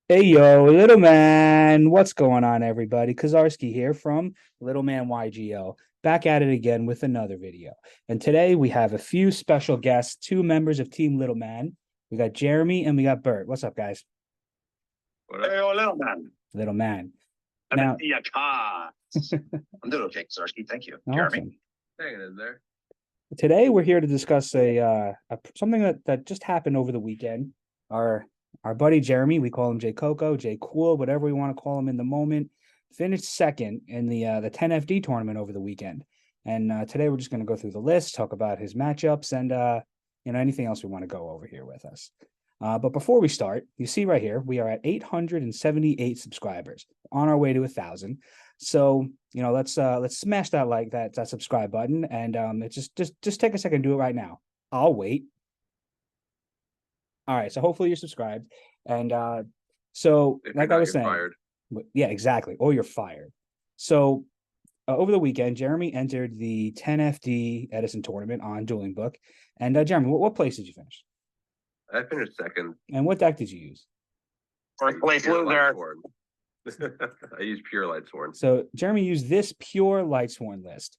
Hey yo, little man, what's going on, everybody? Kazarski here from Little Man YGO, back at it again with another video. And today we have a few special guests, two members of Team Little Man. We got Jeremy and we got Bert. What's up, guys? Hey, oh, little man. Little man. I'm Now, in the car. I'm doing okay, Zarsky. Thank you. Jeremy? awesome. Hanging in there. Today we're here to discuss something that just happened over the weekend. Our our buddy Jeremy, we call him J Coco, J Cool, whatever we want to call him in the moment, finished second in the 10FD tournament over the weekend. And today we're just going to go through the list, talk about his matchups, and anything else we want to go over here with us. But before we start, you see right here, we are at 878 subscribers, on our way to 1,000. So let's smash that subscribe button, and it's just take a second, do it right now. I'll wait. All right, so hopefully you're subscribed, and so If you're like I not, was you're saying, fired. yeah, exactly, or you're fired. So over the weekend, Jeremy entered the 10FD Edison tournament on Dueling Book, and Jeremy, what place did you finish? I finished second. And what deck did you use? First place loser. I used pure Lightsworn. So Jeremy used this pure Lightsworn list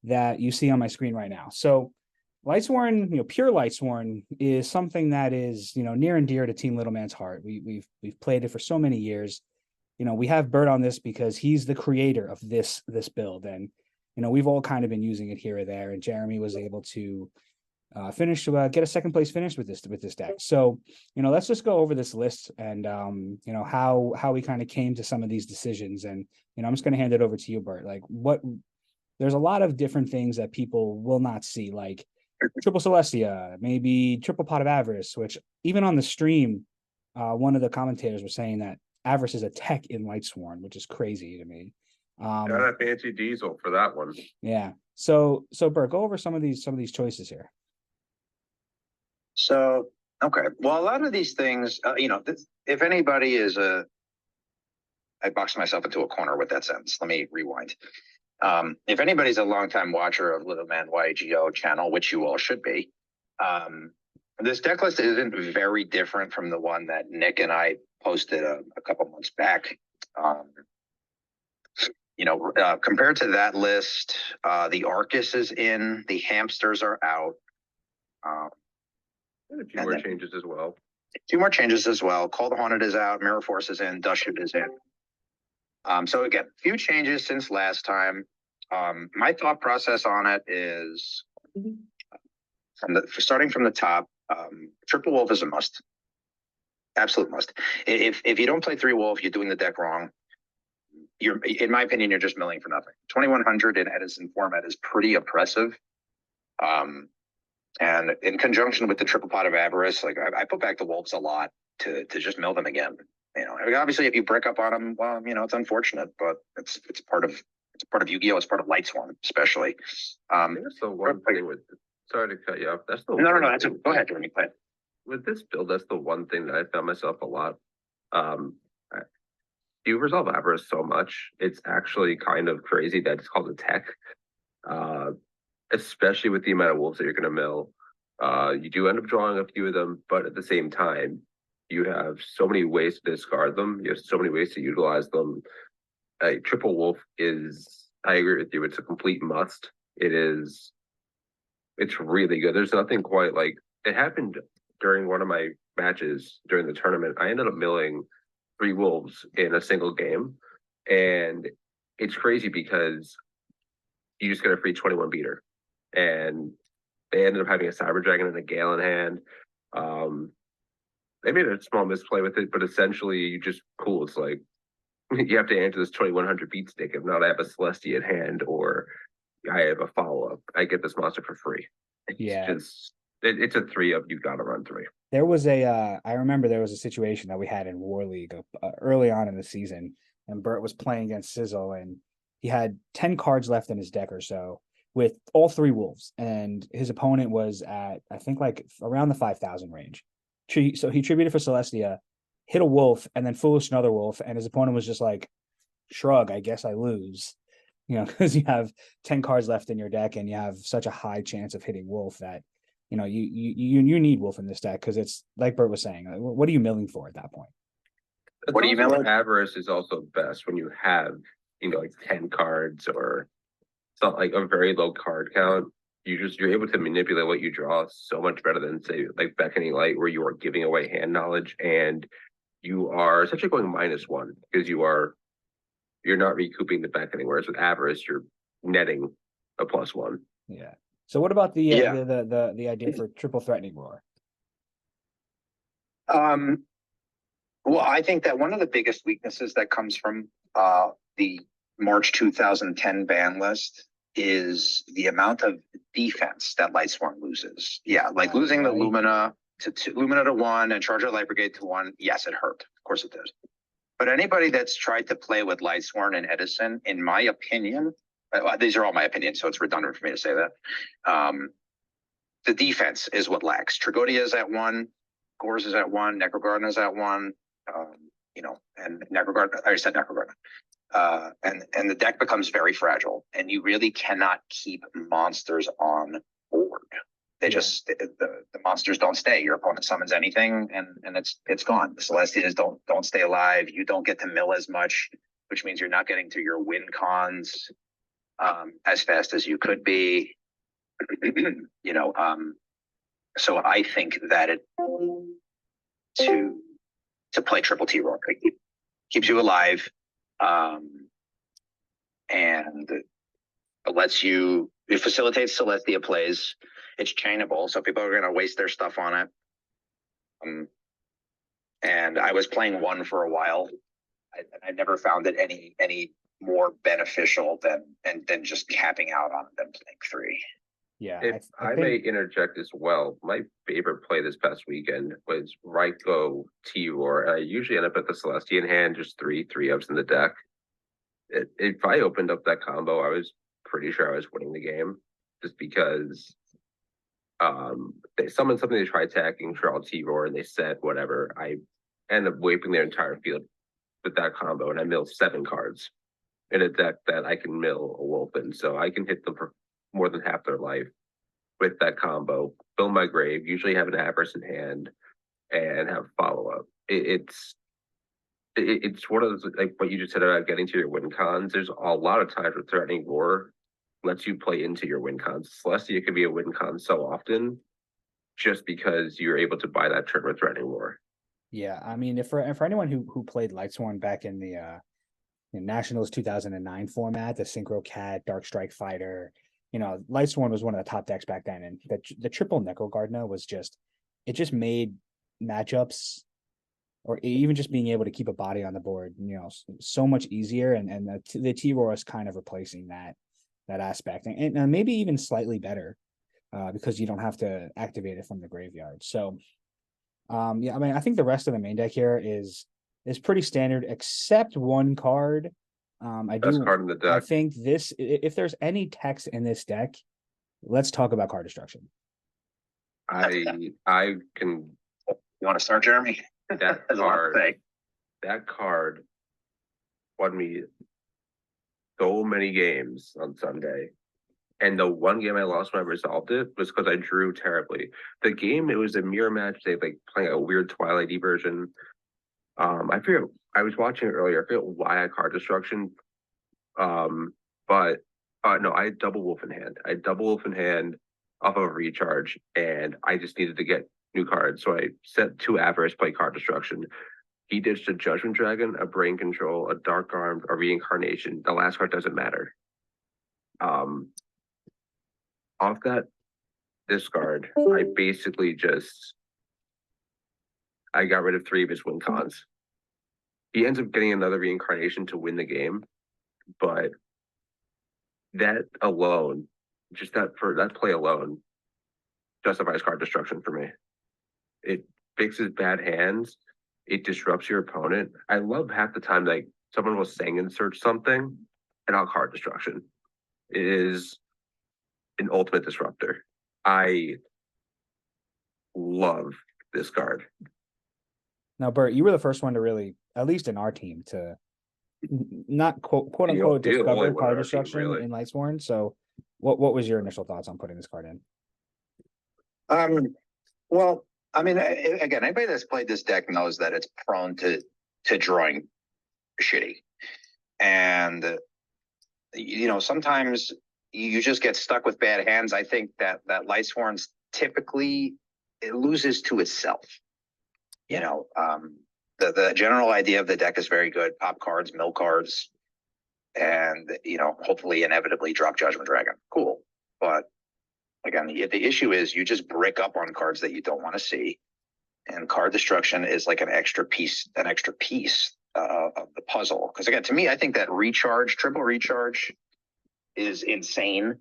that you see on my screen right now. So Lightsworn, pure Lightsworn is something that is, near and dear to Team Little Man's heart. We've played it for so many years. We have Bert on this because he's the creator of this build, and we've all kind of been using it here or there. And Jeremy was able to get a second place finish with this deck. So let's just go over this list and how we kind of came to some of these decisions. And I'm just going to hand it over to you, Bert. Like, there's a lot of different things that people will not see, like triple Celestia, maybe triple Pot of Avarice, which even on the stream, one of the commentators was saying that Avarice is a tech in Lightsworn, which is crazy to me. Got a fancy diesel for that one. Yeah. So Bert, go over some of these choices here. So, okay. Well, a lot of these things, if anybody is I boxed myself into a corner with that sentence. Let me rewind. If anybody's a longtime watcher of Little Man YGO channel, which you all should be, this deck list isn't very different from the one that Nick and I posted a couple months back. Compared to that list, the Arcus is in, the hamsters are out. And a few more changes as well. Two more changes as well. Call the Haunted is out. Mirror Force is in. Dust Shoot is in. So again, a few changes since last time. My thought process on it is starting from the top. Triple Wolf is a must. Absolute must. If you don't play 3 Wolf, you're doing the deck wrong. In my opinion, you're just milling for nothing. 2100 in Edison format is pretty oppressive. And in conjunction with the triple pot of avarice, like I put back the wolves a lot to just mill them again. Obviously if you brick up on them, well, it's unfortunate, but it's part of Yu-Gi-Oh! It's part of Lightsworn, especially. That's the one thing with. Sorry to cut you off. That's the no. Go ahead, Jeremy. Play it. With this build, that's the one thing that I found myself a lot. You resolve avarice so much, it's actually kind of crazy that it's called a tech. Especially with the amount of wolves that you're going to mill. You do end up drawing a few of them, but at the same time, you have so many ways to discard them. You have so many ways to utilize them. Triple wolf is, I agree with you, it's a complete must. It's really good. There's nothing quite like, it happened during one of my matches during the tournament. I ended up milling 3 wolves in a single game. And it's crazy because you just get a free 21 beater. And they ended up having a Cyber Dragon and a Gale in hand. They made a small misplay with it, but essentially you just cool. It's like you have to answer this 2100 beat stick. If not, I have a Celestia at hand or I have a follow-up. I get this monster for free. It's a 3 of you gotta run 3. There was I remember there was a situation that we had in War League early on in the season, and Bert was playing against Sizzle, and he had 10 cards left in his deck or so, with all 3 wolves, and his opponent was at, I think, like around the 5,000 range. So he tributed for Celestia, hit a wolf, and then foolish another wolf, and his opponent was just like, shrug, I guess I lose. Because you have 10 cards left in your deck and you have such a high chance of hitting wolf that you need wolf in this deck, because it's like Bert was saying, what are you milling for at that point? What do you also mean? where avarice is also best when you have, like 10 cards, or it's not like a very low card count. You're able to manipulate what you draw so much better than, say, like Beckoning Light, where you are giving away hand knowledge and you are essentially going -1 because you're not recouping the Beckoning. Whereas with avarice, you're netting a +1. Yeah. So what about Yeah. the idea for triple threatening roar? Well, I think that one of the biggest weaknesses that comes from the March 2010 ban list is the amount of defense that Lightsworn loses. Yeah, like losing the Lumina to 1 and Charger Light Brigade to 1. Yes, it hurt. Of course it did. But anybody that's tried to play with Lightsworn and Edison, in my opinion, these are all my opinions, so it's redundant for me to say that. The defense is what lacks. Tragodia is at 1, Gores is at 1, Necrogarden is at 1. And Necrogarden, I said Necrogarden. And the deck becomes very fragile, and you really cannot keep monsters on board. They just the monsters don't stay. Your opponent summons anything, and it's gone. The Celestias don't stay alive. You don't get to mill as much, which means you're not getting to your win cons as fast as you could be. So I think that to play Triple T Roar keeps you alive, and it facilitates Celestia plays. It's chainable, so people are going to waste their stuff on it. And I was playing 1 for a while. I never found it any more beneficial than just capping out on than playing 3. Yeah. If I may interject as well, my favorite play this past weekend was Ryko T-Roar. I usually end up with the Celestian hand, just 3/3-ups in the deck. If I opened up that combo, I was pretty sure I was winning the game, just because they summoned something to try attacking Charles T-Roar, and they said whatever. I end up wiping their entire field with that combo, and I mill 7 cards in a deck that I can mill a wolf in, so I can hit them for more than half their life with that combo. Fill my grave, usually have an avarice in hand, and have follow-up. It's one of those, like what you just said about getting to your win cons. There's a lot of times where Threatening Roar lets you play into your win cons. Celestia could be a win con so often just because you're able to buy that turn with Threatening Roar. Yeah, I mean, if for anyone who played Lightsworn back in the in Nationals 2009 format, the Synchro Cat, Dark Strike Fighter, Lightsworn was one of the top decks back then, and the triple Necrogardener was just made matchups, or even just being able to keep a body on the board, so much easier, and the T-Roar is kind of replacing that aspect, and maybe even slightly better, because you don't have to activate it from the graveyard. So, yeah, I mean, I think the rest of the main deck here is pretty standard, except one card. Best card in the deck. I think if there's any text in this deck, let's talk about card destruction. I can. You want to start, Jeremy? That card won me so many games on Sunday. And the one game I lost when I resolved it was because I drew terribly. The game, it was a mirror match. They like playing a weird Twilight version. I forget. I was watching it earlier. I forget why I card destruction. But no, I had double wolf in hand. I had double wolf in hand off of a recharge, and I just needed to get new cards. So I set 2 avarice, play card destruction. He ditched a Judgment Dragon, a Brain Control, a Dark Armed, a Reincarnation. The last card doesn't matter. Off that discard, I basically I got rid of 3 of his win cons. He ends up getting another Reincarnation to win the game, but that alone, just that play alone, justifies card destruction for me. It fixes bad hands. It disrupts your opponent. I love half the time like someone will Sanguine Search something and I'll card destruction. It is an ultimate disruptor. I love this card. Now, Bert, you were the first one to really, at least in our team, to not quote unquote discover card destruction in Lightsworn. So what was your initial thoughts on putting this card in? Well, I mean, again, anybody that's played this deck knows that it's prone to to drawing shitty. And sometimes you just get stuck with bad hands. I think that Lightsworn's typically it loses to itself. The general idea of the deck is very good. Pop cards, mill cards, and hopefully inevitably drop Judgment Dragon. Cool. But again, the issue is you just brick up on cards that you don't want to see. And card destruction is like an extra piece of the puzzle. Because again, to me, I think that triple recharge is insane.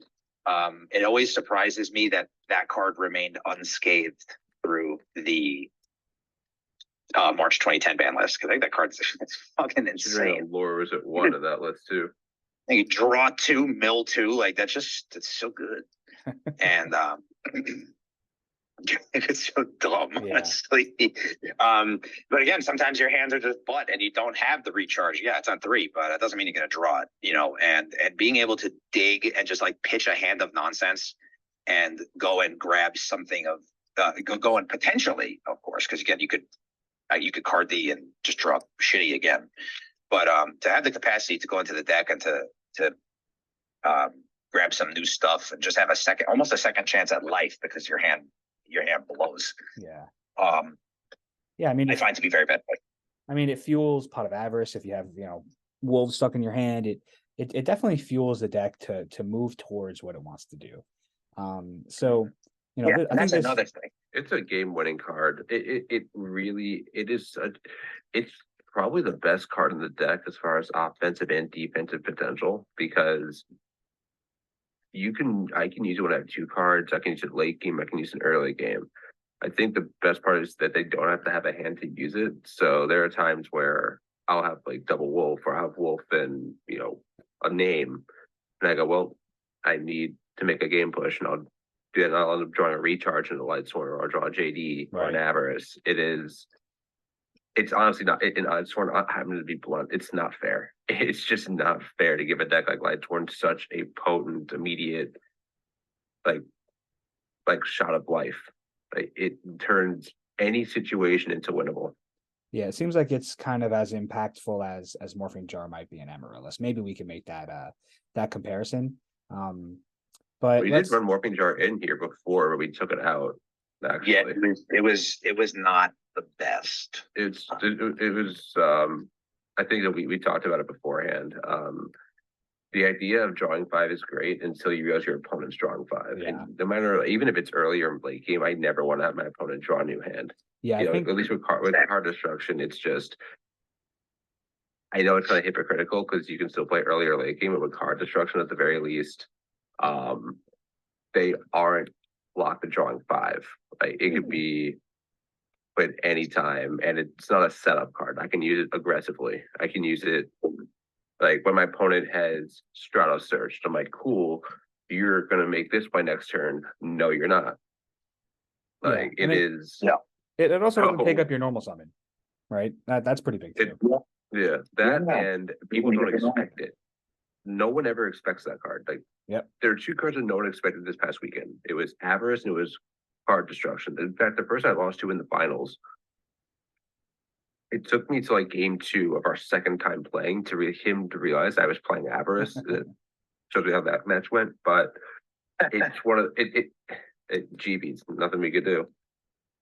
It always surprises me that card remained unscathed through the March 2010 ban list, because I think that card's it's fucking insane. Lore was at one of that list too. You draw 2, mill 2, like it's so good. And it's so dumb, honestly. But again, sometimes your hands are just butt and you don't have the recharge. Yeah, it's on 3, but it doesn't mean you're gonna draw it, and being able to dig and just like pitch a hand of nonsense and go and grab something of go and potentially, of course, because again, you could card the and just draw shitty again. But to have the capacity to go into the deck and to grab some new stuff and just have almost a second chance at life because your hand blows. Yeah. I mean, I find to be very bad. I mean, it fuels Pot of Avarice if you have wolves stuck in your hand. It definitely fuels the deck to move towards what it wants to do. So I think that's another thing. It's a game-winning card. It really is. It's probably the best card in the deck as far as offensive and defensive potential, because I can use it when I have 2 cards. I can use it late game. I can use it early game. I think the best part is that they don't have to have a hand to use it. So there are times where I'll have like double wolf, or I'll have wolf and a name, and I go, well, I need to make a game push, and I'll end up drawing a recharge in the Lightsworn, or I'll draw a JD or an Avarice. It's honestly not, in Lightsworn, I'm going to be blunt, it's not fair. It's just not fair to give a deck like Lightsworn such a potent, immediate, like shot of life. It turns any situation into winnable. Yeah, it seems like it's kind of as impactful as Morphing Jar might be in Amaryllis. Maybe we can make that comparison. But we did run Morphing Jar in here before, but we took it out. Actually, yeah, it was not the best. It was. I think that we talked about it beforehand. The idea of drawing 5 is great until you realize your opponent's drawing 5. Yeah. And no matter, even if it's earlier in late game, I never want to have my opponent draw a new hand. Yeah, I think at least with card destruction, it's just. I know it's kind of hypocritical because you can still play earlier late game, but with card destruction, at the very least, they aren't locked to drawing 5. Like it could be played anytime, and it's not a setup card. I can use it aggressively. I can use it like when my opponent has Stratos searched. I'm like, cool, you're gonna make this by next turn. No, you're not. Like it is. Yeah. It also doesn't take up your normal summon, right? That's pretty big too. And people don't expect it. No one ever expects that card. Like, there are 2 cards that no one expected this past weekend. It was Avarice and it was Card Destruction. In fact, the person I lost to in the finals, it took me to like game 2 of our second time playing to realize I was playing Avarice. It shows me how that match went, but it's one of GB's nothing we could do.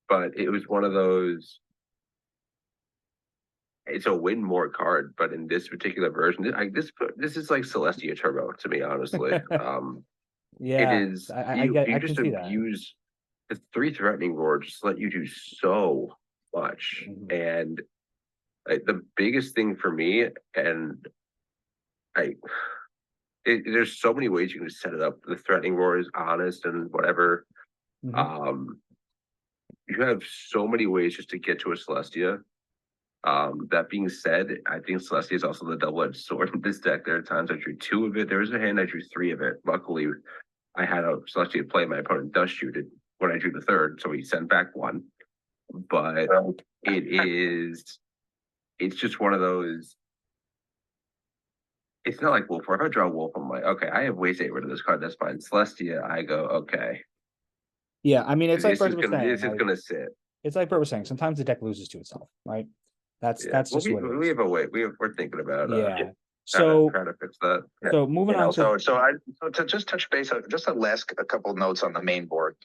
But it was one of those. It's a win more card, but in this particular version, this is like Celestia Turbo to me, honestly. Yeah, it is. You just abuse the 3 threatening roar, just let you do so much. And the biggest thing for me, and there's so many ways you can set it up. The threatening roar is honest and whatever. You have so many ways just to get to a Celestia. That being said, I think Celestia is also the double-edged sword in this deck. There are times I drew 2 of it. There was a hand I drew 3 of it. Luckily, I had a Celestia play. My opponent does shoot it when I drew the 3rd, so he sent back 1. But it's just one of those. It's not like Wolf. Or if I draw Wolf, I'm like, okay, I have ways to get rid of this card. That's fine. Celestia, I go, okay. Yeah, I mean, it's like Bert was saying. This is gonna sit. It's like Bert was saying. Sometimes the deck loses to itself, right? That's Yeah, that's well, just what it we is. have a way, we're thinking about, Yeah. trying So to fix that. so moving on to So to just touch base, just a couple notes on the main board.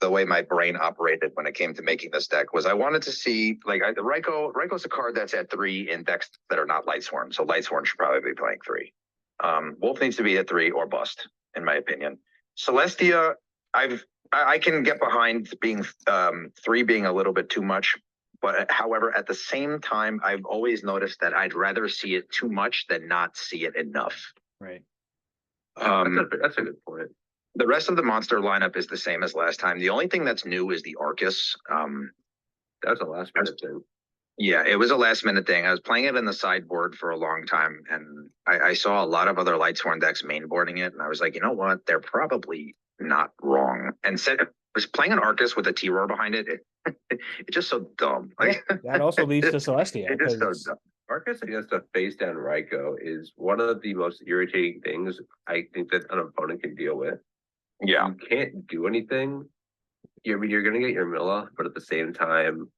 The way my brain operated when it came to making this deck was I wanted to see the Ryko's a card that's at 3 in decks that are not Lightsworn, so Lightsworn should probably be playing 3. Wolf needs to be at 3 or bust, in my opinion. Celestia, I can get behind being 3 being a little bit too much. But however, at the same time, I've always noticed that I'd rather see it too much than not see it enough. right. That's a good point. The rest of the monster lineup is the same as last time. The only thing that's new is the Arcus. That was a last minute thing. Yeah, it was a last minute thing. I was playing it in the sideboard for a long time, and I saw a lot of other Lightsworn decks mainboarding it, and I was like, you know what? They're probably not wrong. And said was playing an Arcus with a T-Roar behind it. It's just so dumb. Like That also leads to Celestia. It is so 'cause- dumb. Arcus against a face down Ryko is one of the most irritating things I think that an opponent can deal with. Yeah. You can't do anything. You're gonna get your Milla, but at the same time,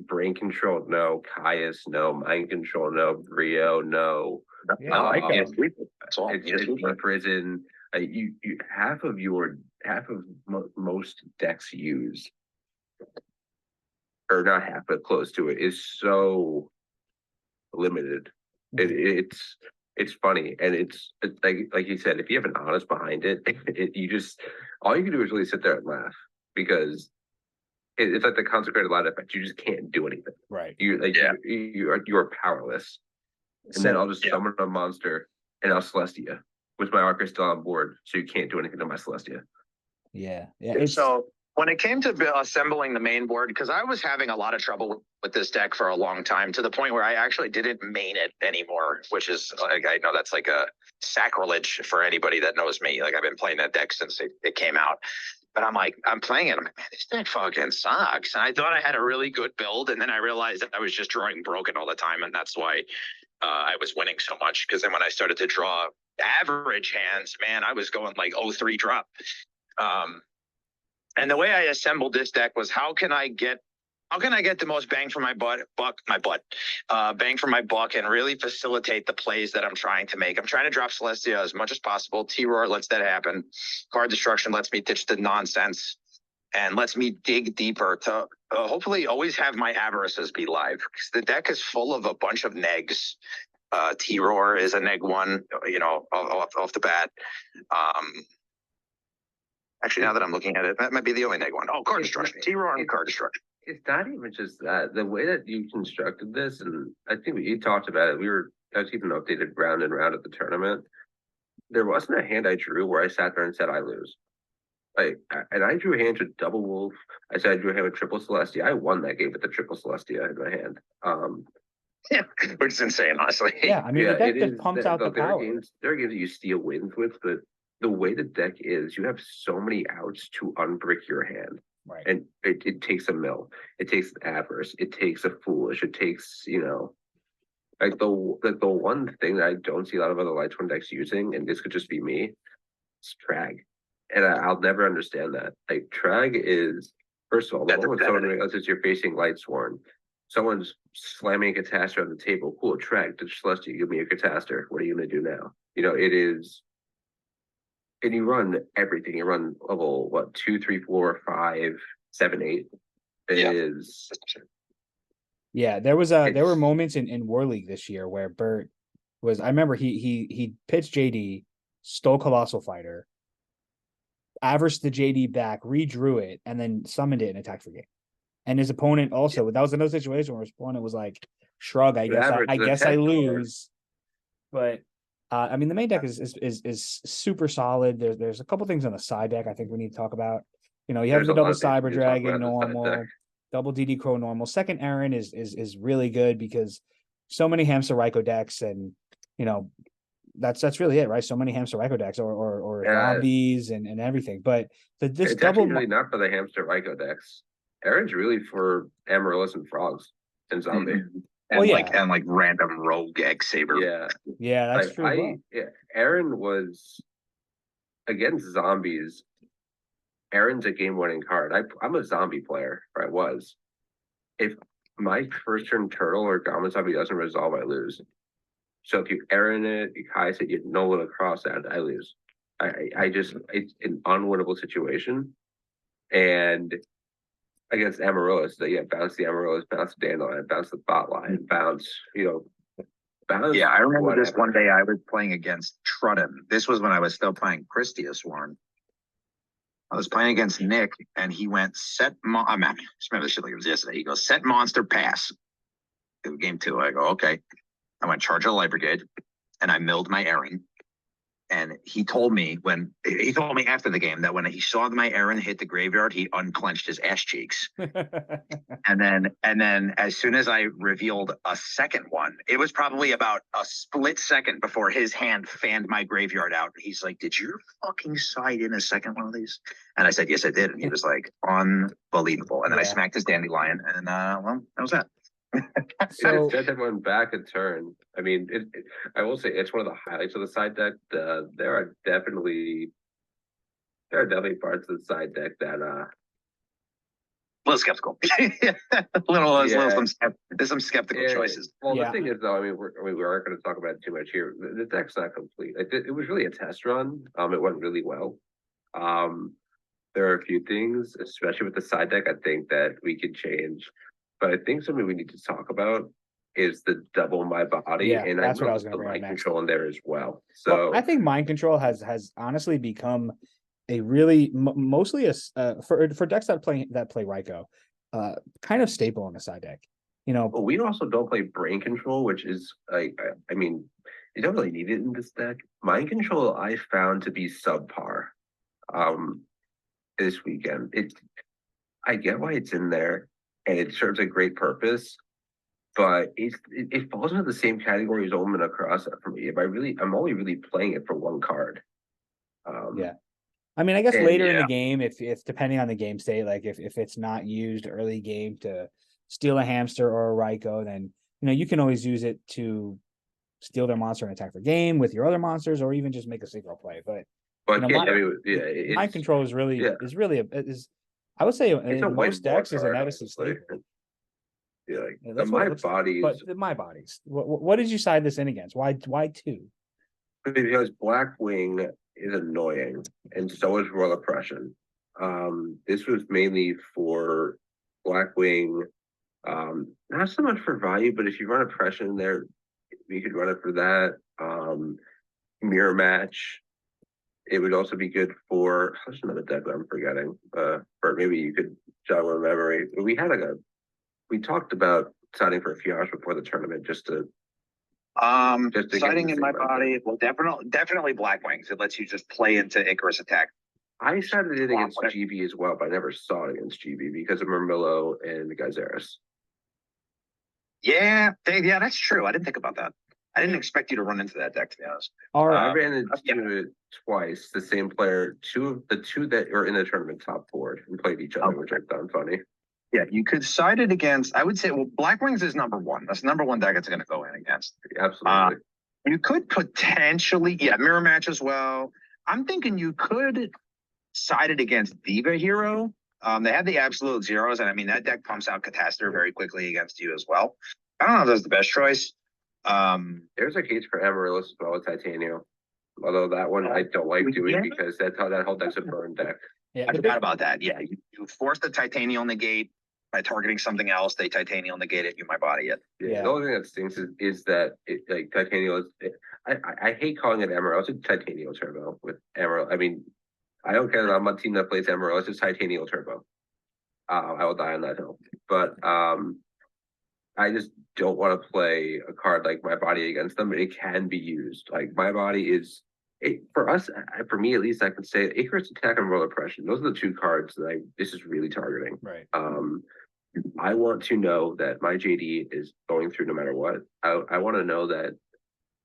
brain control, no, Caius, no, mind control, no, Brio, no. Yeah, Ryko. That's all. It's in prison. You half of most decks use, or not half, but close to it, is so limited. It's funny, and it's like you said, if you have an honest behind it, all you can do is really sit there and laugh, because it's like the consecrated light effect. You just can't do anything. Right. You're powerless. And then I'll just summon a monster and I'll Celestia, with my Archer still on board, so you can't do anything to my Celestia. Yeah. Yeah. So when it came to assembling the main board, because I was having a lot of trouble with this deck for a long time, to the point where I actually didn't main it anymore, which is like, I know that's like a sacrilege for anybody that knows me. Like, I've been playing that deck since it came out. But I'm playing it. I'm like, man, this deck fucking sucks. And I thought I had a really good build, and then I realized that I was just drawing broken all the time, and that's why I was winning so much. Because then when I started to draw average hands, man, I was going like 0-3 drop. And the way I assembled this deck was, how can I get the most bang for my bang for my buck, and really facilitate the plays that I'm trying to make. I'm trying to drop Celestia as much as possible. T-Roar lets that happen. Card destruction lets me ditch the nonsense and lets me dig deeper to hopefully always have my avarices be live, because the deck is full of a bunch of negs. T-Roar is a neg 1, off the bat. Actually, now that I'm looking at it, that might be the only neg 1. Oh, card destruction. T-Roar and card destruction. It's not even just that. The way that you constructed this, and I think you talked about it. I was keeping updated round and round at the tournament. There wasn't a hand I drew where I sat there and said I lose. And I drew hands with double wolf. I said I drew a hand with triple Celestia. I won that game with the triple Celestia in my hand. Yeah, which is insane, honestly. Yeah, I mean, the deck that pumps out the power. There are games that you steal wins with, but the way the deck is, you have so many outs to unbrick your hand. Right. And it takes a mill. It takes an adverse. It takes a foolish. It takes, like the one thing that I don't see a lot of other Lightsworn decks using, and this could just be me, is Trag. And I'll never understand that. Like, Trag is, first of all, when someone realizes you're facing Lightsworn, someone's slamming a Catastrophe on the table. Cool, Trag, to Celestia, give me a Catastrophe. What are you going to do now? It is. And you run everything. You run level 2, 3, 4, 5, 7, 8. It is. Yeah, there were moments in War League this year where Bert was. I remember he pitched JD, stole Colossal Fighter, averaged the JD back, redrew it, and then summoned it and attacked for game. And his opponent also. That was another situation where his opponent was like, "Shrug, I guess I lose." But I mean, the main deck is super solid. There's a couple things on the side deck I think we need to talk about. You have the double Cyber Dragon normal, double DD Crow normal. Second Aaron is really good, because so many Hamster Ryko decks, and that's really it, right? So many Hamster Ryko decks or zombies and everything. But this it's double really not for the Hamster Ryko decks. Aaron's really for Amaryllis and Frogs and Zombie. Mm-hmm. And like random rogue Egg Saber. Yeah, that's true. Aaron was against zombies. Aaron's a game-winning card. I'm a zombie player, or I was. if my first turn turtle or goblin zombie doesn't resolve, I lose. So if you Aaron it, you Kais it, you know it across that, I lose. I just it's an unwinnable situation. And against Amaryllis, that bounce the Amaryllis, bounce the Dandelion, bounce the Botline, bounce, bounce. Yeah, I remember this whatever. one day I was playing against Trudden. This was when I was still playing Lightsworn. I was playing against Nick, and he went I remember this shit like it was yesterday. He goes, set monster pass. Game 2. I go, okay. I went charge of the Light Brigade, and I milled my Aaron. And he told me after the game that when he saw my Aaron hit the graveyard, he unclenched his ass cheeks. and then as soon as I revealed a second one, it was probably about a split second before his hand fanned my graveyard out. He's like, "Did you fucking side in a second one of these?" And I said, "Yes, I did." And he was like, "Unbelievable." And then I smacked his Dandelion, and well, that was that. So set everyone back a turn. I mean, I will say it's one of the highlights of the side deck. There are definitely parts of the side deck that a little skeptical. There's some skeptical choices. Well, the thing is, though, I mean, we aren't going to talk about it too much here. The deck's not complete. It was really a test run. It went really well. There are a few things, especially with the side deck, I think that we could change. But I think something we need to talk about is the double my body. Yeah, and that's what I was going to bring mind up next. control in there as well. So I think mind control has honestly become a really mostly for decks that play Ryko, kind of staple in the side deck. But we also don't play brain control, which is like, I mean, you don't really need it in this deck. Mind control I found to be subpar. This weekend, I get why it's in there. And it serves a great purpose, but it falls into the same category as Omen across for me. I'm only really playing it for one card. I mean, I guess later in the game, if depending on the game state, like if it's not used early game to steal a hamster or a Ryko, then you can always use it to steal their monster and attack for game with your other monsters, or even just make a single play. But mind control is really I would say in most decks is an Edison staple. Yeah, my bodies. What did you side this in against? Why 2? Because Blackwing is annoying, and so is Royal Oppression. This was mainly for Blackwing, not so much for value, but if you run Oppression there, we could run it for that. Mirror Match. It would also be good for there's another deck that I'm forgetting. Or maybe you could jog my memory. We talked about siding for a few hours before the tournament just to siding in my body. Well, definitely Blackwings. It lets you just play into Icarus attack. I sided it against GB as well, but I never saw it against GB because of Murmillo and Gyzeris. Yeah, that's true. I didn't think about that. I didn't expect you to run into that deck, to be honest. I ran into it twice. The same player, two that are in the tournament top 4 and played each other, which I found funny. Yeah, you could side it against. I would say, well, Blackwings is number 1. That's number 1 deck it's going to go in against. Absolutely. You could potentially, Mirror Match as well. I'm thinking you could side it against Diva Hero. They have the absolute zeros, and I mean that deck pumps out Catastrophe very quickly against you as well. I don't know if that's the best choice. There's a case for Amaryllis as well with Titanium. Although that one I don't like doing because that's how that whole deck's a burn deck. Yeah, I forgot about that. Yeah, you force the Titanium negate by targeting something else. They Titanium negate it. You my body it. Yeah. The only thing that stinks is that Titanium is. I hate calling it Amaryllis. It's Titanium Turbo with Amaryllis. I mean, I don't care that I'm a team that plays Amaryllis. It's Titanium Turbo. I will die on that hill. But I just don't want to play a card like My Body against them. It can be used. Like My Body is for us, for me at least, I can say Icarus Attack and Royal Oppression. Those are the 2 cards that this is really targeting. Right. I want to know that my JD is going through no matter what. I want to know that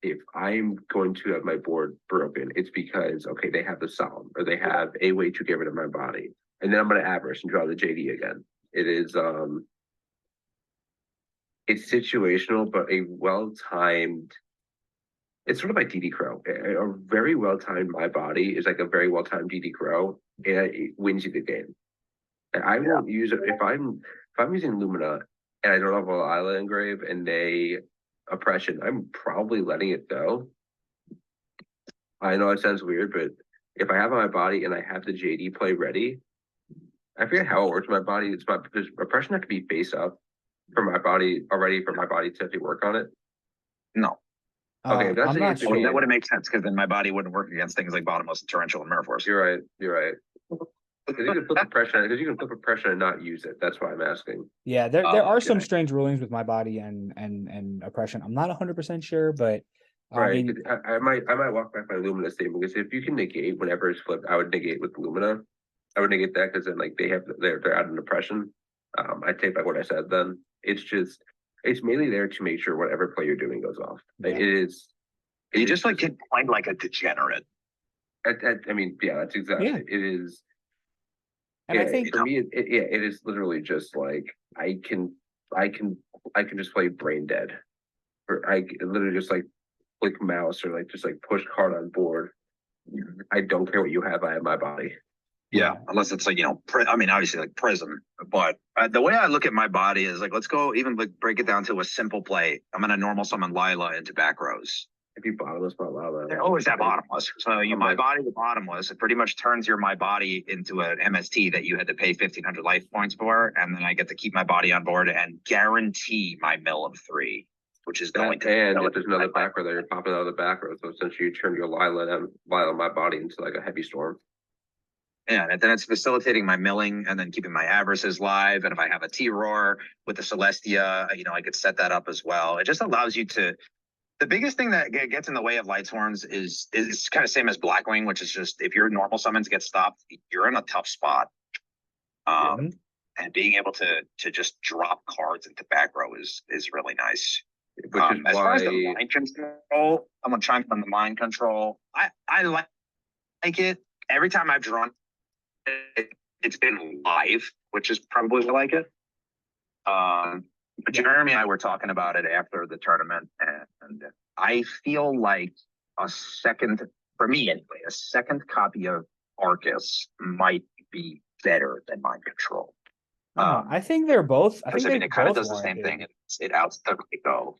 if I'm going to have my board broken, it's because they have the Solemn or they have a way to get rid of my body, and then I'm going to Avarice and draw the JD again. It is it's situational, but a well-timed. It's sort of like DD Crow. A very well-timed My Body is like a very well-timed DD Crow, and it wins you the game. And I won't use it if I'm using Lumina. and I don't have a Lila engrave, and they oppression, I'm probably letting it go. I know it sounds weird, but if I have my body and I have the JD play ready, I forget how it works. My body, it's my because oppression have to be face up for my body already for my body to actually work on it. No. Okay, that's I'm the not answer. Well, sure. that wouldn't make sense because then my body wouldn't work against things like bottomless, torrential, and mirror force. You're right. You're right. Because you can flip oppression because you can flip oppression and not use it. That's why I'm asking. Yeah, there are some Okay. strange rulings with my body and oppression. I'm not 100% sure, but I Right. mean, 'Cause I might walk back my Lumina statement because if you can negate whenever it's flipped, I would negate with Lumina. I would negate that because then like they're out of oppression. I take back what I said then. It's mainly there to make sure whatever play you're doing goes off. Yeah. It is You just like get played like a degenerate. I mean, yeah, that's exactly Yeah. it is. and Yeah, I think for me, it is literally just like I can just play brain dead, or I literally just like click mouse or like just like push card on board. I don't care what you have. I have my body. Yeah, unless it's like, I mean, obviously like Prism, but the way I look at my body is like, let's go even like break it down to a simple play. I'm going to normal summon Lila into back rows. If you bottomless, not Lava. They always have bottomless. So my body to bottomless, it pretty much turns my body into an MST that you had to pay 1,500 life points for. And then I get to keep my body on board and guarantee my mill of 3, which is going to. And if there's another back row there, you're popping out of the back row. So essentially you turn your Lila my body into like a heavy storm. Yeah, and then it's facilitating my milling and then keeping my Avarices live. And if I have a T-Roar with the Celestia, I could set that up as well. It just allows you to. The biggest thing that gets in the way of Lightsworns is kind of same as Blackwing, which is just if your normal summons get stopped, you're in a tough spot. And being able to just drop cards into back row is really nice. Which is as why far as the mind control, I'm gonna chime in on the mind control. I like it. Every time I've drawn it, it's been live, which is probably like it. But Jeremy and I were talking about it after the tournament, and I feel like for me anyway, a second copy of Arcus might be better than Mind Control. I think they're both. I think it kind of does the same thing. It outs the Ryko.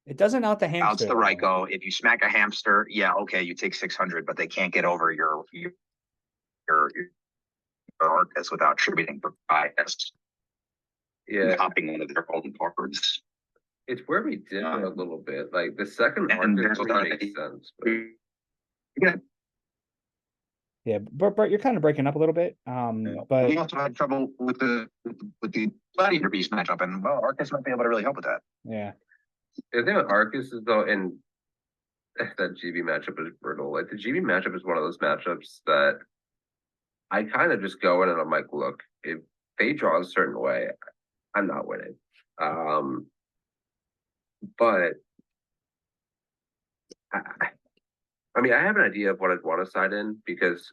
It doesn't out the hamster. Outs the Ryko. If you smack a hamster, yeah, okay, you take 600, but they can't get over your Arcus without attributing for bias. Yeah, copying one of their own cards. it's where we differ a little bit. Like the second Arcus makes sense. But... Yeah, but you're kind of breaking up a little bit. But we also had trouble with the Gladiator Beast matchup, and well, Arcus might be able to really help with that. Yeah. The thing with Arcus is though, and that GB matchup is brutal. Like the GB matchup is one of those matchups that I kind of just go in and I'm like, look, if they draw a certain way, I'm not winning. But I mean, I have an idea of what I'd want to side in because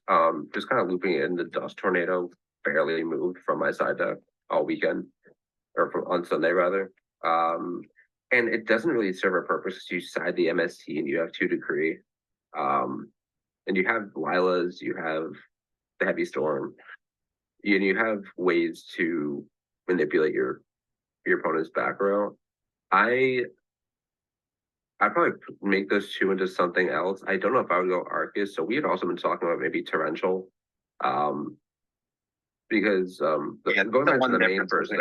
just kind of looping in the Dust Tornado barely moved from my side deck all weekend, or on Sunday rather. And it doesn't really serve a purpose. You side the MST and you have 2 Decree. And you have Lilas, you have the Heavy Storm, and you have ways to manipulate your opponent's back row. I probably make those 2 into something else. I don't know if I would go Arcus. So we had also been talking about maybe Torrential. Because going back to the main person.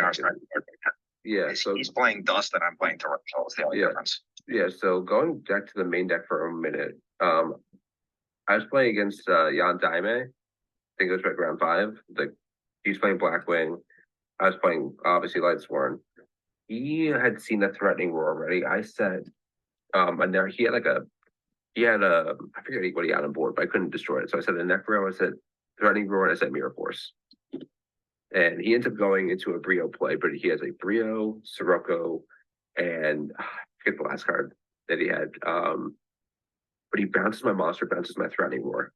Yeah, so he's playing Dust and I'm playing Torrential. It's the only difference. Yeah, so going back to the main deck for a minute. I was playing against Jan Daime. I think it was right round 5. He's playing Blackwing. I was playing obviously Lightsworn. He had seen the Threatening Roar already. I said, and there he had I forget what he had on board, but I couldn't destroy it. So I said the neck row, I said Threatening Roar, and I said Mirror Force. And he ends up going into a Brio play, but he has a Brio, Sirocco, and I forget the last card that he had. But he bounces my monster, bounces my Threatening Roar.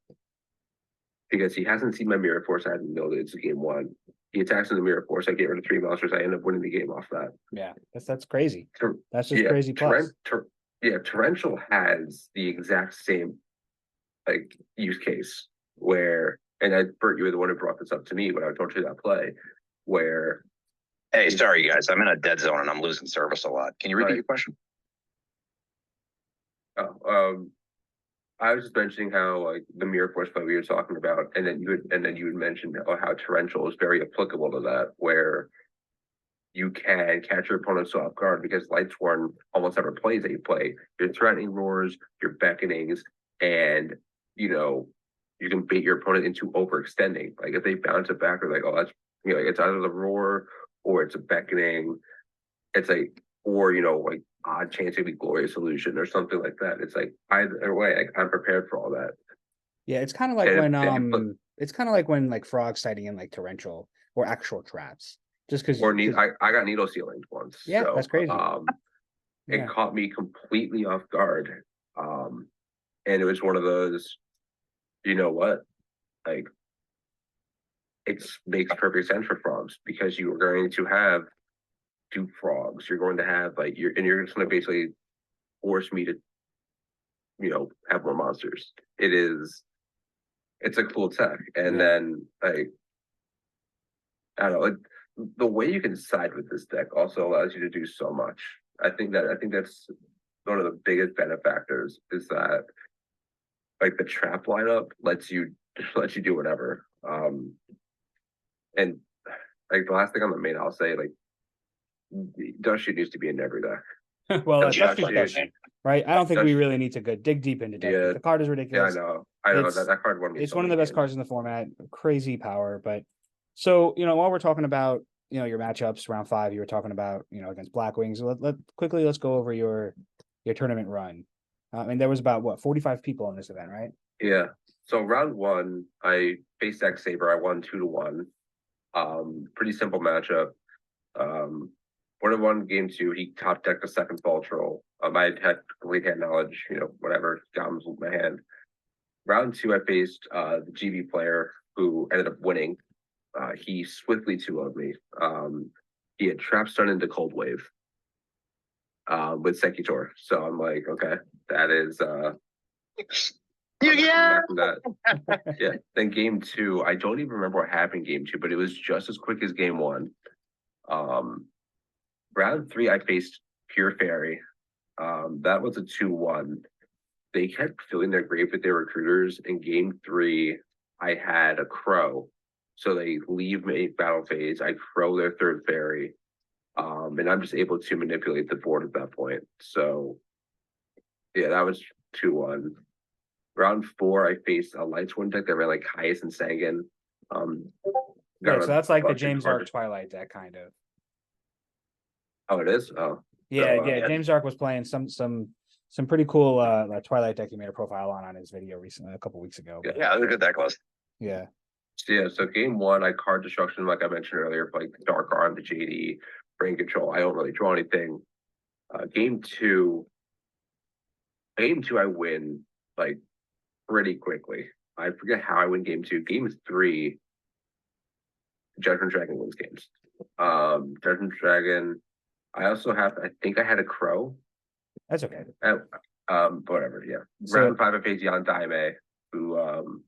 Because he hasn't seen my Mirror Force, I hadn't known it's game 1. He attacks in the Mirror Force, I get rid of 3 monsters, I end up winning the game off that. Yeah, that's crazy. That's just crazy plus. Torrential has the exact same use case where, and Bert, you were the one who brought this up to me when I told you that play, where Hey, sorry guys, I'm in a dead zone and I'm losing service a lot. Can you repeat your question? Oh, I was just mentioning how like the mirror force play we were talking about, and then you had mentioned how torrential is very applicable to that, where you can catch your opponent's off guard because Lightsworn almost never plays that you play. You're threatening roars, your beckonings, and you know, you can bait your opponent into overextending. Like if they bounce it back, or like, oh, that's like it's either the roar or it's a beckoning. It's like, or like odd chance it could be glorious illusion or something like that. It's like either way, like I'm prepared for all that. Yeah, it's kind of like when like frogs sighting in like torrential or actual traps. Just because I got needle sealing once. Yeah, so, that's crazy. It caught me completely off guard. And it was one of those, you know what? Like it makes perfect sense for frogs because you are going to have two frogs. You're going to have you're just going to basically force me to, have more monsters. It's a cool tech. And then like I don't know, like the way you can side with this deck also allows you to do so much. I think that's one of the biggest benefactors is that like the trap lineup lets you do whatever. And like the last thing on the main, I'll say like Dust Shoot needs to be in every deck. Well, that's just Dust Shoot, right? I don't think we really need to go dig deep into Dust Shoot. The card is ridiculous. Yeah, I know that card won me. It's one of the best cards in the format. Crazy power, but so while we're talking about your matchups round 5, you were talking about against Black Wings. Let's go over your tournament run. And there was about 45 people in this event, right? Yeah. So round 1, I faced X Saber. I won 2-1. Pretty simple matchup. When I won game 2, he top decked a second Fall Troll. I had complete hand knowledge, whatever, got with my hand. Round 2, I faced the GB player who ended up winning. He swiftly 2-0'd me. He had trap stun into Cold Wave with Sekitor. So I'm like, okay, that is yeah. Yeah. Then game 2, I don't even remember what happened game 2, but it was just as quick as game 1. Round 3, I faced Pure Fairy. That was a 2-1. They kept filling their grave with their recruiters. In game 3, I had a Crow. So they leave me battle phase. I Crow their 3rd fairy. And I'm just able to manipulate the board at that point. So yeah, that was 2-1. Round 4, I faced a Lightsworn deck that ran like Caius and Sangan. So that's like the James Arc Twilight deck, kind of. Oh, it is? Oh. Yeah, James Arc was playing some pretty cool Twilight deck he made a profile on his video recently, a couple weeks ago. Yeah, it was a good deck list. Yeah. So game 1, I card destruction, like I mentioned earlier, like Dark Arm, the JD, brain control. I don't really draw anything. Game 2, I win like pretty quickly. I forget how I win game 2. Game 3, Judgment Dragon wins games. Judgment Dragon. I think I had a Crow. That's okay. Whatever. Yeah. So, round 5, I faced Jan Daime, who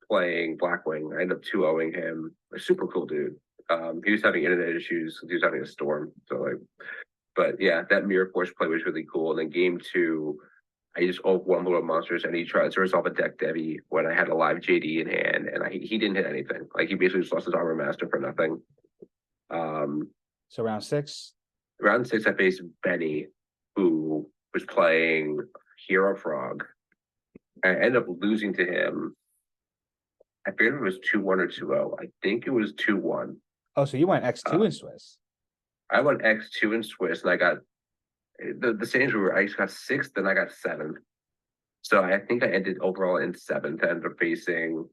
playing Blackwing. I ended up 2-0ing him. A super cool dude. He was having internet issues. He was having a storm. So but yeah, that Mirror Force play was really cool. And then game 2, I just opened one little monsters and he tried to resolve a deck Debbie when I had a live JD in hand, and he didn't hit anything. Like he basically just lost his Armor Master for nothing. So round 6. Round 6, I faced Benny, who was playing Hero Frog. I ended up losing to him. I forget if it was 2-1 or 2-0. I think it was 2-1. Oh, so you went X2 in Swiss. I went X2 in Swiss, and I got the standings were I got 6th, then I got 7th. So I think I ended overall in 7th. I ended up facing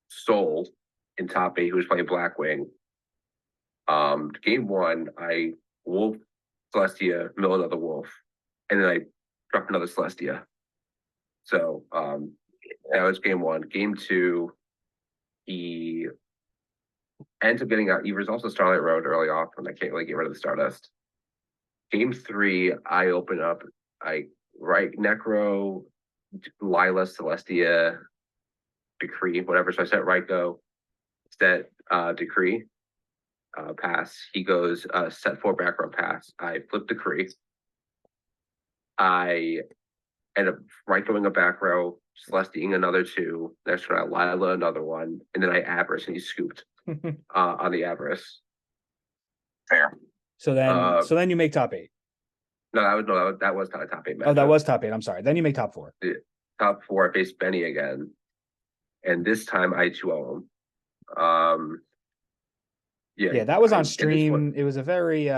Soul in top 8, who was playing Blackwing. Game 1, I Wolf Celestia, mill another Wolf, and then I dropped another Celestia. So that was game 1. Game 2, he ends up getting out. He resolves the Starlight Road early off, and I can't really get rid of the Stardust. Game 3, I open up. I write Necro, Lila, Celestia, Decree, whatever. So I set Ryko, set decree pass. He goes set 4 back row pass. I flip decree. I end up right going a back row, Celestine another 2. Next one, Lila another 1, and then I Avarice and he scooped on the Avarice. Fair. So then you make top 8. No, that was not a top 8 match. Oh, that was top 8. I'm sorry. Then you make top 4. Top 4. I faced Benny again, and this time I 2-0 him. Yeah, that was on stream. It was a very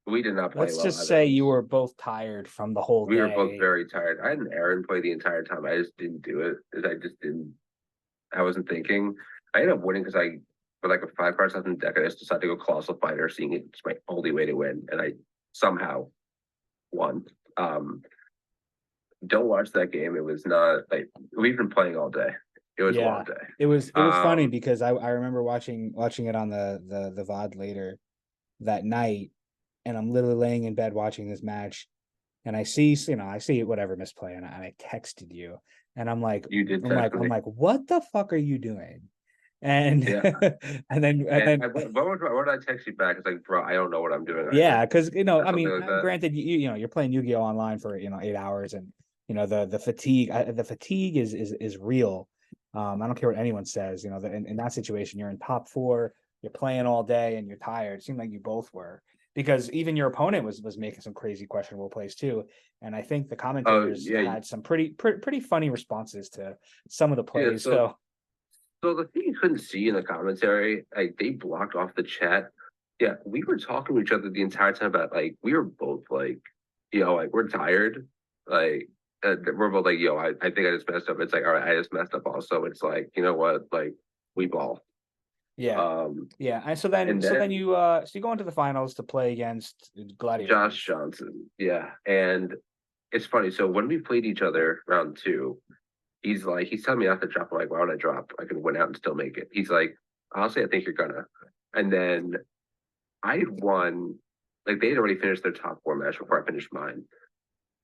we did not play. Let's well just say you were both tired from the whole We day. were both very tired. I had an Aaron play the entire time. I just didn't do it. I wasn't thinking. I ended up winning because for like a 5 cards left in the deck, I just decided to go Colossal Fighter, seeing it's my only way to win, and I somehow won. Don't watch that game. It was not like we've been playing all day. It was a long day. It was funny because I remember watching it on the VOD later that night, and I'm literally laying in bed watching this match, and I see whatever misplay, and I texted you, and I'm like, I'm like, what the fuck are you doing? And and then what did I text you back? It's like, bro, I don't know what I'm doing. Yeah, because I mean, granted, you're playing Yu-Gi-Oh online for 8 hours, and the fatigue is real. I don't care what anyone says. In that situation, you're in top 4, you're playing all day, and you're tired. It seemed like you both were, because even your opponent was making some crazy questionable plays too. And I think the commentators had some pretty funny responses to some of the plays. So the thing you couldn't see in the commentary, like they blocked off the chat. Yeah, we were talking to each other the entire time about like we were both like, like we're tired, like. We're both like, I think I just messed up. It's like, all right, I just messed up also. It's like, you know what, like we ball. Yeah. And so then you go into the finals to play against Gladiator. Josh Johnson. Yeah. And it's funny. So when we played each other round 2, he's telling me not to drop. I'm like, why would I drop? I can win out and still make it. He's like, honestly, I think you're gonna. And then I had won, like they had already finished their top 4 match before I finished mine.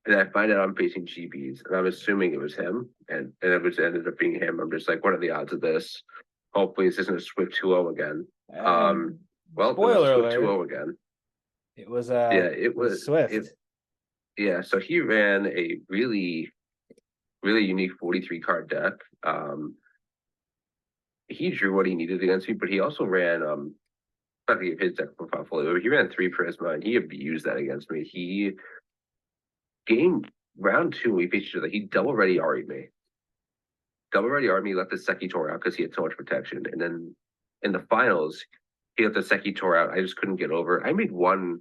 And I find out I'm facing GBs, and I'm assuming it was him, and it ended up being him. I'm just like, what are the odds of this? Hopefully, this isn't a Swift 2-0 again. Well, spoiler Swift 2-0 again. It was it was Swift. So he ran a really, really unique 43 card deck. He drew what he needed against me, but he also ran not to give his deck profile fully, but he ran 3 Prisma, and he abused that against me. Round 2, we faced each other. He double ready Ari'd me. Left the Sekitor out because he had so much protection. And then in the finals, he left the Sekitor out. I just couldn't get over. I made one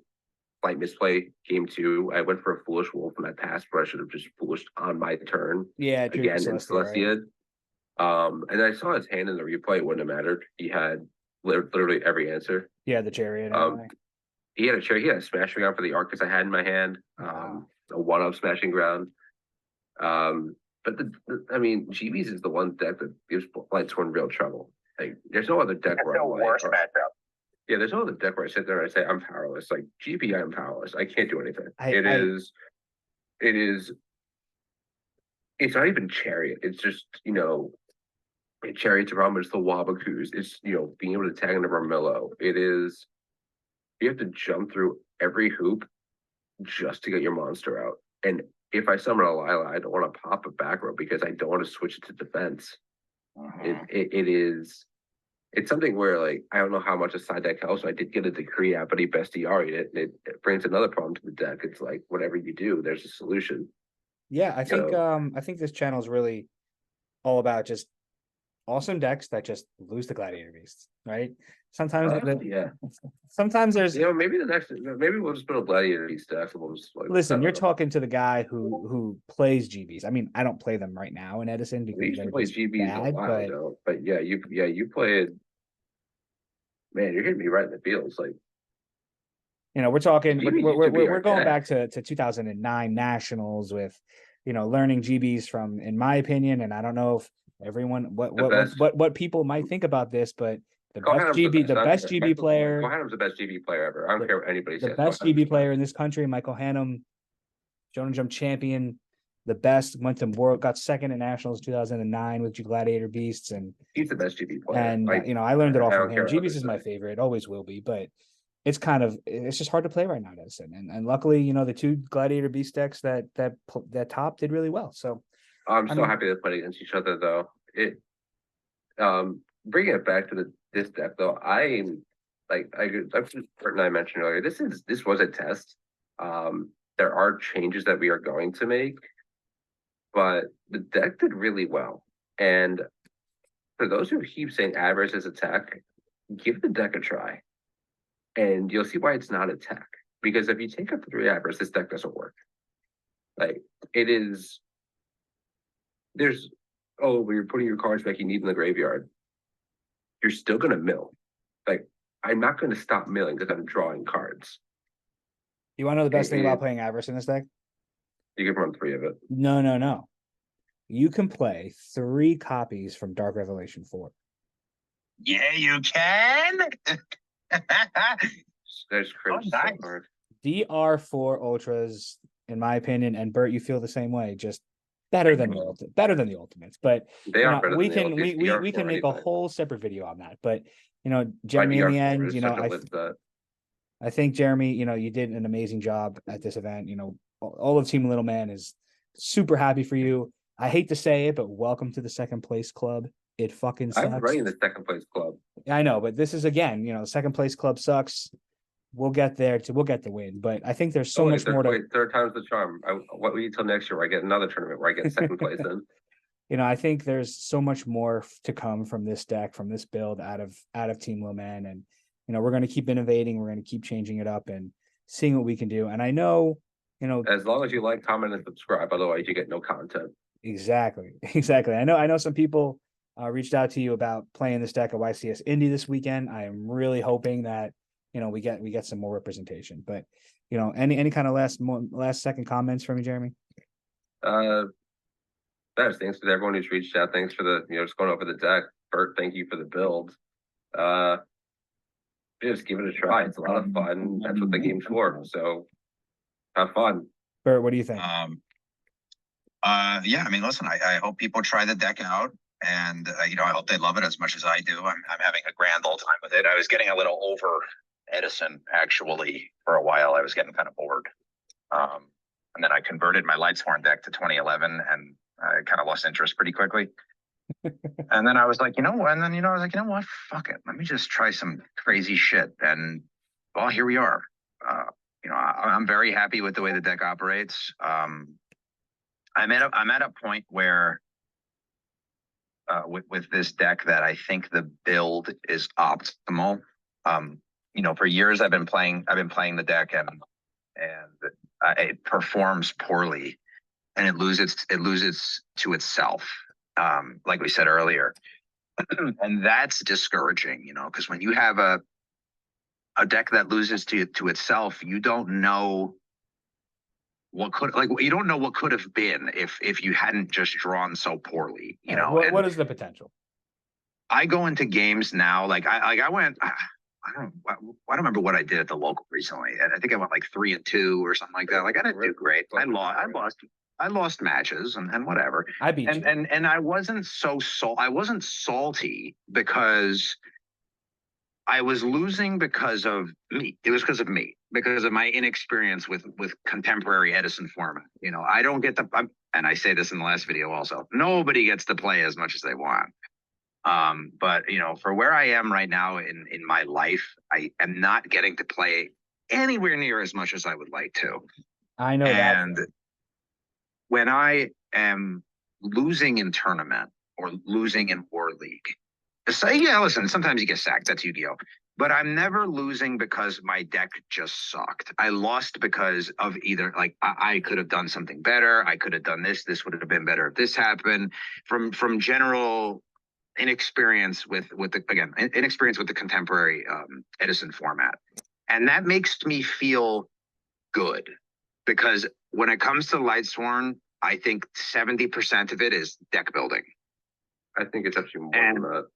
slight misplay game 2. I went for a Foolish Wolf and I passed, but I should have just Foolished on my turn. Yeah, again in Celestia. Right? And I saw his hand in the replay. It wouldn't have mattered. He had literally every answer. Yeah, the Chariot. He had a Chariot. He had a Smashing Ground for the Arcus I had in my hand. A 1-up Smashing Ground. But GBs is the one deck that gives Lightsworn real trouble. Like, there's no other deck where yeah, there's no other deck where I sit there and I say I'm powerless. Like GB, I'm powerless. I can't do anything. It's not even Chariot. It's just Chariot's a problem. It's the Wabakoos. It's being able to tag into Vermillo. It is you have to jump through every hoop just to get your monster out. And if I summon a Lila, I don't want to pop a back row because I don't want to switch it to defense. It's something where like I don't know how much a side deck helps. So I did get a decree out, but he bestiaried it, and it brings another problem to the deck. It's like whatever you do, there's a solution. Yeah, I think this channel is really all about just awesome decks that just lose the Gladiator Beasts, right? Sometimes sometimes there's maybe we'll just put a Gladiator Beast deck. We'll just, listen, you're talking to the guy who plays GBs. I mean, I don't play them right now in Edison because you play GBs a while ago. But you played. Man, you're hitting me right in the feels. Like we're talking. We're going back to 2009 nationals with learning GBs from, in my opinion, and I don't know if everyone what people might think about this, but the best GB player. Michael Hannum's the best GB player ever. I don't care what anybody says. The best GB player in this country, Michael Hannum, Jonah Jump champion. the best. Went to world, got second at Nationals 2009 with Gladiator Beasts, and He's the best GB player. and you know, I learned it all I from don't him. care what GB's they is my say. favorite, always will be, but it's just hard to play right now, Edison. And luckily, you know, the two Gladiator Beast decks that top did really well. So I'm I so mean, happy they played against each other though. Bringing it back to this deck though, I'm Bert and I mentioned earlier, this was a test. There are changes that we are going to make, but the deck did really well. And for those who keep saying Avarice is a tech, give the deck a try. And you'll see why it's not a tech. Because if you take up 3 Avarice, this deck doesn't work. Like, it is... There's... Oh, when you're putting your cards back you need in the graveyard, you're still going to mill. Like, I'm not going to stop milling because I'm drawing cards. you want to know the best thing about playing Avarice in this deck? You can run 3 of it. No. You can play 3 copies from Dark Revelation 4. Yeah, you can. There's cringe so nice. hard. DR4 Ultras, in my opinion, and Bert, you feel the same way, just better than the Ultimates. But They are better we than the can Ultimates. we can make a anything. whole separate video on that. But you know, My Jeremy, in the DR4 end, is you know, such a lit set. I think Jeremy, you know, you did an amazing job at this event. You know, all of Team Little Man is super happy for you. I hate to say it, but welcome to the second place club. It fucking sucks. I'm running the second place club. I know, but this is again, you know, second place club sucks. We'll get there we'll get the win, but I think there's so much more to. Third time's the charm. What wait till next year where I get another tournament where I get second place in. You know, I think there's so much more to come from this deck, from this build out of Team Little Man, and you know, we're going to keep innovating. We're going to keep changing it up and seeing what we can do. And I know, you know, As long as you like, comment, and subscribe, otherwise you get no content. exactly. I know some people reached out to you about playing this deck at YCS Indy this weekend. I am really hoping that, you know, we get some more representation. But you know, any kind of last second comments from you, Jeremy? Thanks to everyone who's reached out. Thanks for the just going over the deck. Bert, thank you for the build. Just give it a try. It's a lot of fun. That's what the game's for. So have fun. Bert, what do you think? Yeah, I mean, listen, I hope people try the deck out, and you know, I hope they love it as much as I do. I'm having a grand old time with it. I was getting a little over Edison actually for a while. I was getting kind of bored, and then I converted my Lightsworn deck to 2011, and I kind of lost interest pretty quickly. And then I was like, you know what? Fuck it. Let me just try some crazy shit. And well, here we are. You know, I'm very happy with the way the deck operates. I'm at a point where with this deck that I think the build is optimal. You know, for years I've been playing the deck, and it performs poorly, and it loses to itself. Like we said earlier, and that's discouraging, you know, because when you have a deck that loses to itself, you don't know what could have been if you hadn't just drawn so poorly, you know. What is the potential? I go into games now, like I went. I don't remember what I did at the local recently. And I think I went like 3-2 or something like that. Like I didn't do great. I lost matches and whatever. I beat you. And I wasn't I wasn't salty because I was losing because of me. It was because of me, because of my inexperience with contemporary Edison format. You know, I don't get and I say this in the last video also, nobody gets to play as much as they want. But you know, for where I am right now in my life, I am not getting to play anywhere near as much as I would like to. I know and that. When I am losing in tournament or losing in War League, yeah, listen, sometimes you get sacked. That's Yu-Gi-Oh! But I'm never losing because my deck just sucked. I lost because of either, like, I could have done something better. I could have done this. This would have been better if this happened. From general inexperience with the contemporary Edison format. And that makes me feel good, because when it comes to Lightsworn, I think 70% of it is deck building. I think it's actually more than that.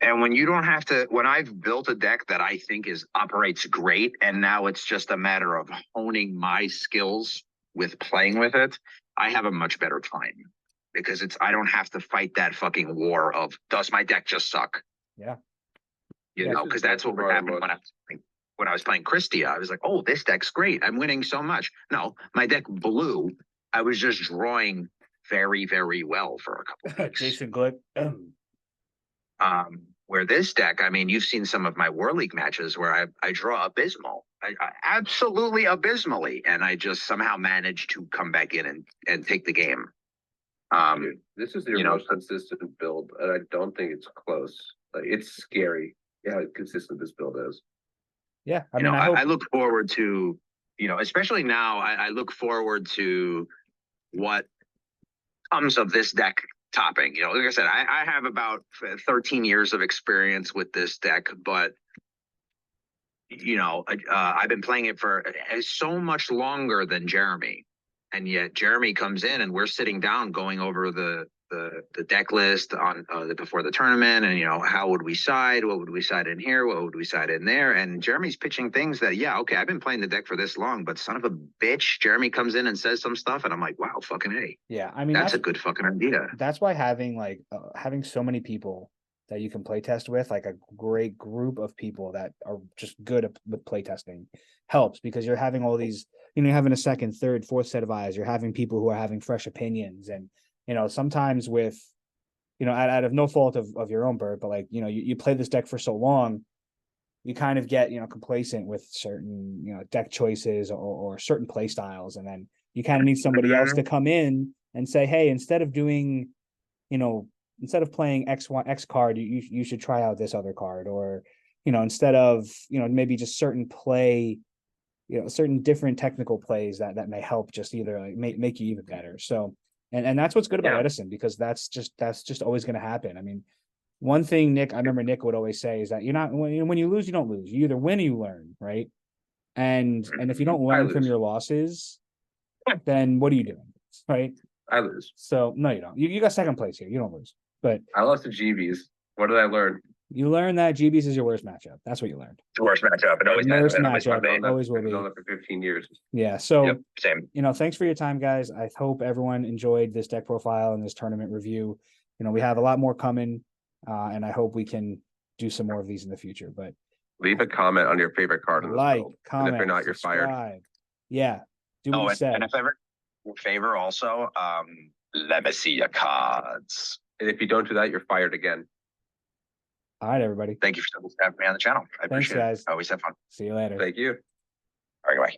And when you don't have to, when I've built a deck that I think operates great, and now it's just a matter of honing my skills with playing with it, I have a much better time because I don't have to fight that fucking war of does my deck just suck? Yeah. You Yeah, know, because that's what would happen when I was playing Christia. I was like, oh, this deck's great. I'm winning so much. No, my deck blew. I was just drawing very, very well for a couple of weeks. Jason Glick. Where this deck, I mean, you've seen some of my War League matches where I draw abysmal, I absolutely abysmally, and I just somehow managed to come back in and take the game. This is your most consistent build, and I don't think it's close. Like, it's scary how consistent this build is. Yeah, I You mean, know, I I look forward to, you know, especially now, I look forward to what comes of this deck topping. You know, like I said, I have about 13 years of experience with this deck, but you know, I've been playing it for so much longer than Jeremy, and yet Jeremy comes in and we're sitting down going over the deck list on before the tournament, and you know, how would we side? What would we side in here? What would we side in there? And Jeremy's pitching things that, yeah, okay, I've been playing the deck for this long, but son of a bitch, Jeremy comes in and says some stuff, and I'm like, wow, fucking hey, yeah, I mean, that's a good fucking idea. That's why having like having so many people that you can play test with, like a great group of people that are just good with play testing, helps, because you're having all these, you know, you're having a second, third, fourth set of eyes. You're having people who are having fresh opinions, and you know, sometimes with, you know, out of no fault of your own, Bird, but like, you know, you play this deck for so long, you kind of get, you know, complacent with certain, you know, deck choices or certain play styles, and then you kind of need somebody else to come in and say, hey, instead of doing, you know, instead of playing X card, you should try out this other card, or, you know, instead of, you know, maybe just certain play, you know, certain different technical plays that may help just either like make you even better. So, and that's what's good about Edison, because that's just always going to happen. I mean, one thing I remember Nick would always say is that you're not, when you lose, you don't lose. You either win or you learn, right? And if you don't learn from your losses, then what are you doing, right? I lose. So no, you don't. You got second place here. You don't lose. But I lost to GBs. What did I learn? You learn that GBs is your worst matchup. That's what you learned. The worst matchup. It always Worst has. matchup. Always will I've be. known that for 15 years. Yeah. So, Yep, same. you know, thanks for your time, guys. I hope everyone enjoyed this deck profile and this tournament review. You know, we have a lot more coming, and I hope we can do some more of these in the future. But leave a comment on your favorite card in this build. comment, and if you're not, subscribe. you're fired. Yeah. Do what you said. And if ever favor also, let me see your cards. And if you don't do that, you're fired again. All right, everybody. Thank you for having me on the channel. I appreciate guys. it. I always have fun. See you later. Thank you. All right, bye.